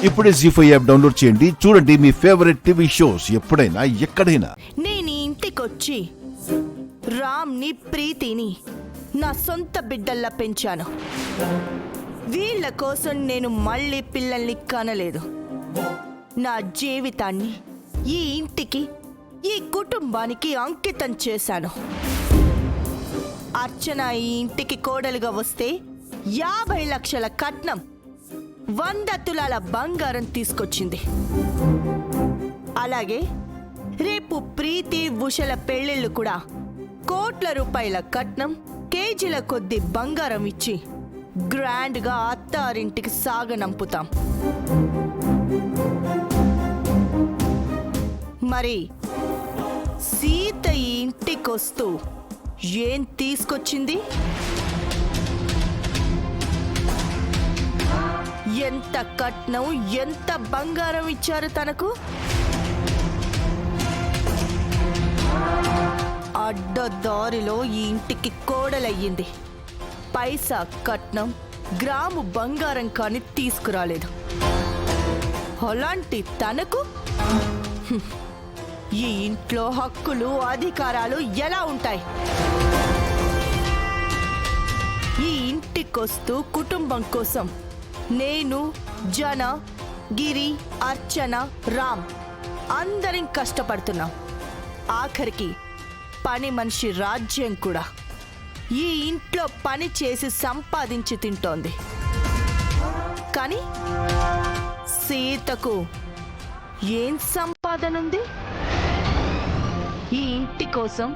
ఇప్పుడే జీ5 app download చేయండి. చూడండి మీ ఫేవరెట్ టీవీ షోస్ ఎప్పుడైనా ఎక్కడైనా. నేను ఇంటికొచ్చి రామ్ని ప్రీతిని నా సొంత బిడ్డల్లా పెంచాను. వీళ్ళ కోసం నేను మళ్ళీ పిల్లల్ని కనలేదు. నా జీవితాన్ని ఈ ఇంటికి, ఈ కుటుంబానికి అంకితం చేశాను. అర్చన ఈ ఇంటికి కోడలుగా వస్తే 50 లక్షల కట్నం, 100 తులాల బంగారం తీసుకొచ్చింది. అలాగే రేపు ప్రీతి ఉషల పెళ్లిళ్ళు కూడా కోట్ల రూపాయల కట్నం, కేజీల కొద్ది బంగారం ఇచ్చి గ్రాండ్గా అత్తారింటికి సాగనంపుతాం. మరి సీత ఈ ఇంటికొస్తూ ఏం తీసుకొచ్చింది? ఎంత కట్నం, ఎంత బంగారం ఇచ్చారు తనకు? అడ్డదారిలో ఈ ఇంటికి కోడలయ్యింది. పైసా కట్నం, గ్రాము బంగారం కాని తీసుకురాలేదు. అలాంటి తనకు ఈ ఇంట్లో హక్కులు, అధికారాలు ఎలా ఉంటాయి? ఈ ఇంటికొస్తూ కుటుంబం కోసం నేను, జన, గిరి, అర్చన, రామ్ అందరం కష్టపడుతున్నాం. ఆఖరికి పని మనిషి రాజ్యం కూడా ఈ ఇంట్లో పని చేసి సంపాదించి తింటోంది. కానీ సీతకు ఏం సంపాదనుంది? ఈ ఇంటి కోసం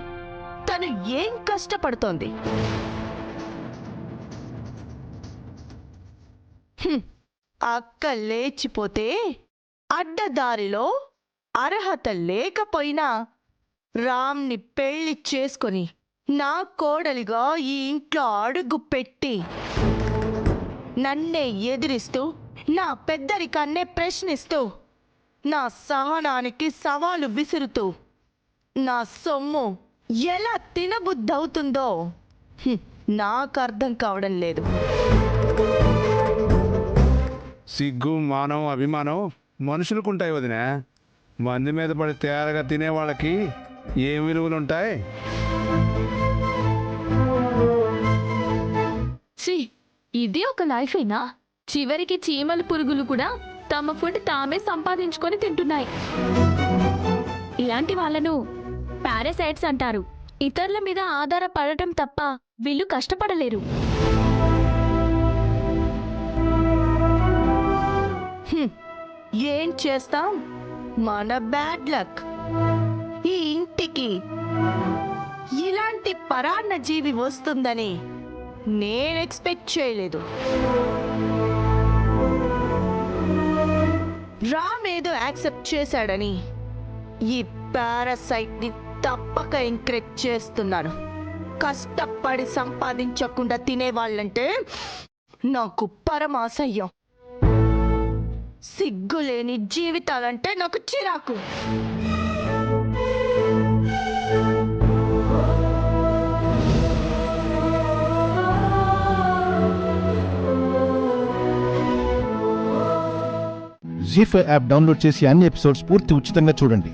తను ఏం కష్టపడుతోంది? అక్క లేచిపోతే అడ్డదారిలో అర్హత లేకపోయినా రామ్ని పెళ్లి చేసుకొని నా కోడలిగా ఈ ఇంట్లో అడుగు పెట్టి నన్నే ఎదిరిస్తూ, నా పెద్దరికాన్నే ప్రశ్నిస్తూ, నా సహనానికి సవాలు విసురుతూ నా సొమ్ము ఎలా తినబుద్దవుతుందో నాకు అర్థం కావడం లేదు. సిగ్గు, మానం, అభిమానం మనుషులకుంటాయి వదినా. మంది మీద పడి తేరగా తినే వాళ్ళకి ఏం విలువలుంటాయి? ఇది ఒక లైఫేనా? చివరికి చీమల పురుగులు కూడా తమ ఫుడ్ తామే సంపాదించుకొని తింటున్నాయి. ఇలాంటి వాళ్ళను పారాసైట్స్ అంటారు. ఇతరుల మీద ఆధారపడటం తప్ప వీళ్ళు కష్టపడలేరు. ఏం చేస్తాం, మన బ్యాడ్ లక్. ఈ ఇంటికి ఇలాంటి పరాన్న జీవి వస్తుందని నేను ఎక్స్పెక్ట్ చేయలేదు. రామ్ ఏదో యాక్సెప్ట్ చేశాడని ఈ పారాసైట్ ని తప్పక ఎంకరేజ్ చేస్తున్నాను. కష్టపడి సంపాదించకుండా తినేవాళ్ళంటే నాకు పరమాసహ్యం. సిగ్గులేని జీవితాలంటే నాకు చిరాకు. జీ5 యాప్ డౌన్లోడ్ చేసి అన్ని ఎపిసోడ్స్ పూర్తి ఉచితంగా చూడండి.